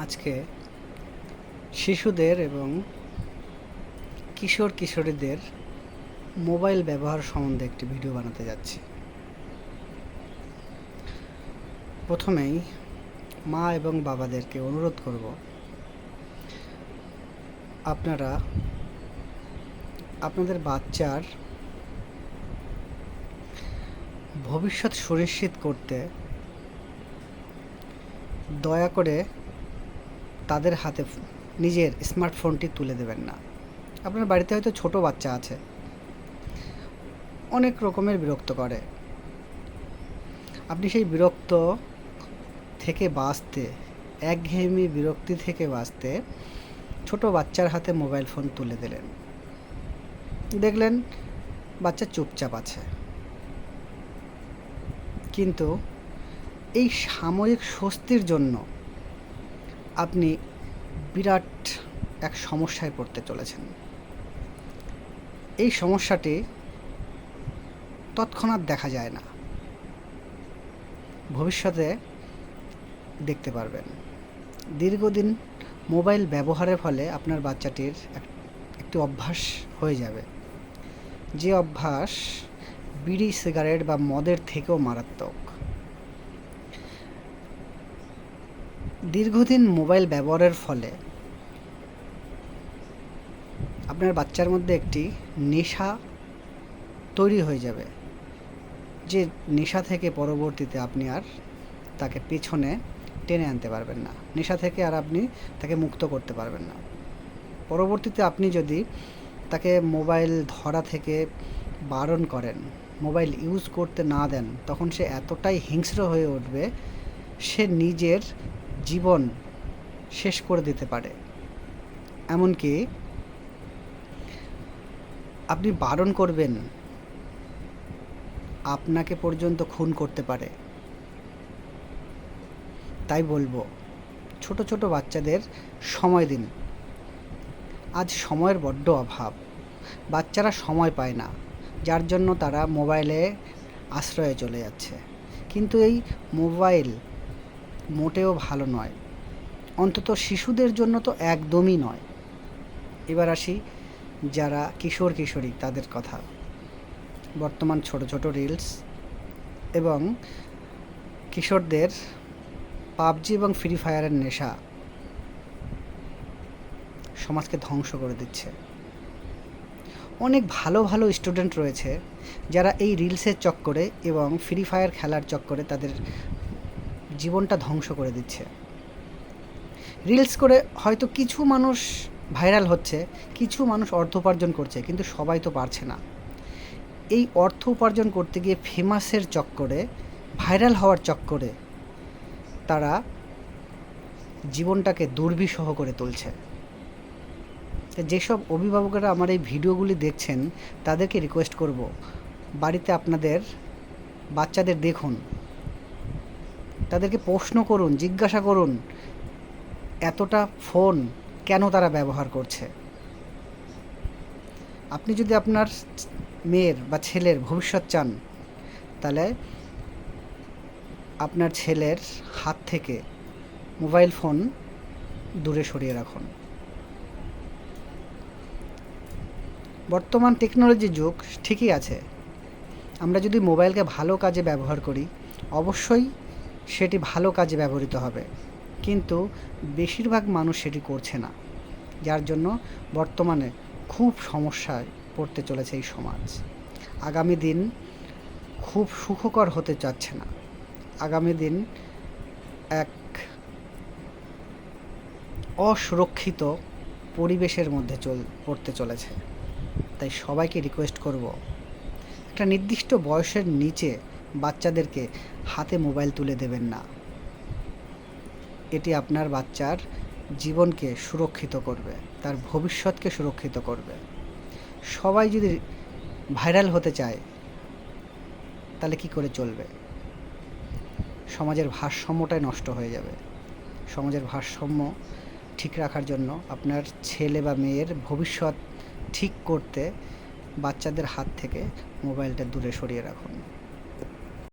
আজকে শিশুদের এবং কিশোর কিশোরীদের মোবাইল ব্যবহার সম্বন্ধে একটি ভিডিও বানাতে যাচ্ছি। প্রথমেই মা এবং বাবাদেরকে অনুরোধ করব, আপনারা আপনাদের বাচ্চার ভবিষ্যৎ সুনিশ্চিত করতে দয়া করে তাদের হাতে নিজের স্মার্টফোনটি তুলে দেবেন না। আপনার বাড়িতে হয়তো ছোট বাচ্চা আছে, অনেক রকমের বিরক্ত করে। আপনি সেই বিরক্ত থেকে বাঁচতে, একঘেয়েমি বিরক্তি থেকে বাঁচতে ছোট বাচ্চার হাতে মোবাইল ফোন তুলে দিলেন। দেখলেন বাচ্চা চুপচাপ আছে, কিন্তু এই সাময়িক স্বস্তির জন্য আপনি বিরাট এক সমস্যায় পড়তে চলেছেন। এই সমস্যাটি তৎক্ষণাৎ দেখা যায় না, ভবিষ্যতে দেখতে পারবেন। দীর্ঘদিন মোবাইল ব্যবহারের ফলে আপনার বাচ্চাটির একটি অভ্যাস হয়ে যাবে, যে অভ্যাস বিড়ি, সিগারেট বা মদের থেকেও মারাত্মক। দীর্ঘদিন মোবাইল ব্যবহারের ফলে আপনার বাচ্চার মধ্যে একটি নেশা তৈরি হয়ে যাবে, যে নেশা থেকে পরবর্তীতে আপনি আর তাকে পেছনে টেনে আনতে পারবেন না। নেশা থেকে আর আপনি তাকে মুক্ত করতে পারবেন না। পরবর্তীতে আপনি যদি তাকে মোবাইল ধরা থেকে বারণ করেন, মোবাইল ইউজ করতে না দেন, তখন সে এতটাই হিংস্র হয়ে উঠবে, সে নিজের জীবন শেষ করে দিতে পারে। এমনকি আপনি বারণ করবেন, আপনাকে পর্যন্ত খুন করতে পারে। তাই বলবো, ছোট ছোট বাচ্চাদের সময় দিন। আজ সময়ের বড্ড অভাব, বাচ্চারা সময় পায় না, যার জন্য তারা মোবাইলে আশ্রয়ে চলে যাচ্ছে। কিন্তু এই মোবাইল মোটেও ভালো নয়, অন্তত শিশুদের জন্য তো একদমই নয়। এবার আসি যারা কিশোর কিশোরী তাদের কথা। বর্তমান ছোট ছোট রিলস এবং কিশোরদের পাবজি এবং ফ্রি ফায়ারের নেশা সমাজকে ধ্বংস করে দিচ্ছে। অনেক ভালো ভালো স্টুডেন্ট রয়েছে যারা এই রিলসের চক্করে এবং ফ্রি ফায়ার খেলার চক্করে তাদের জীবনটা ধ্বংস করে দিচ্ছে। রিলস করে হয়তো কিছু মানুষ ভাইরাল হচ্ছে, কিছু মানুষ অর্থ উপার্জন করছে, কিন্তু সবাই তো পারছে না। এই অর্থ উপার্জন করতে গিয়ে ফেমাসের চক্করে, ভাইরাল হওয়ার চক্করে তারা জীবনটাকে দুর্বিষহ করে তুলছে। যেসব অভিভাবকেরা আমার এই ভিডিওগুলি দেখছেন, তাদেরকে রিকোয়েস্ট করব, বাড়িতে আপনাদের বাচ্চাদের দেখুন, তাদেরকে প্রশ্ন করুন, জিজ্ঞাসা করুন এতটা ফোন কেন তারা ব্যবহার করছে। আপনি যদি আপনার মেয়ের বা ছেলের ভবিষ্যৎ চান, তাহলে আপনার ছেলের হাত থেকে মোবাইল ফোন দূরে সরিয়ে রাখুন। বর্তমান টেকনোলজি যুগ ঠিকই আছে, আমরা যদি মোবাইলকে ভালো কাজে ব্যবহার করি, অবশ্যই সেটি ভালো কাজে ব্যবহৃত হবে, কিন্তু বেশিরভাগ মানুষ সেটি করছে না, যার জন্য বর্তমানে খুব সমস্যায় পড়তে চলেছে এই সমাজ। আগামী দিন খুব সুখকর হতে যাচ্ছে না, আগামী দিন এক অসুরক্ষিত পরিবেশের মধ্যে পড়তে চলেছে। তাই সবাইকে রিকোয়েস্ট করব, একটা নির্দিষ্ট বয়সের নিচে বাচ্চাদেরকে হাতে মোবাইল তুলে দেবেন না। এটি আপনার বাচ্চার জীবনকে সুরক্ষিত করবে, তার ভবিষ্যৎকে সুরক্ষিত করবে। সবাই যদি ভাইরাল হতে চায়, তাহলে কি করে চলবে? সমাজের ভারসাম্যটাই নষ্ট হয়ে যাবে। সমাজের ভারসাম্য ঠিক রাখার জন্য আপনার ছেলে বা মেয়ের ভবিষ্যৎ ঠিক করতে বাচ্চাদের হাত থেকে মোবাইলটা দূরে সরিয়ে রাখুন।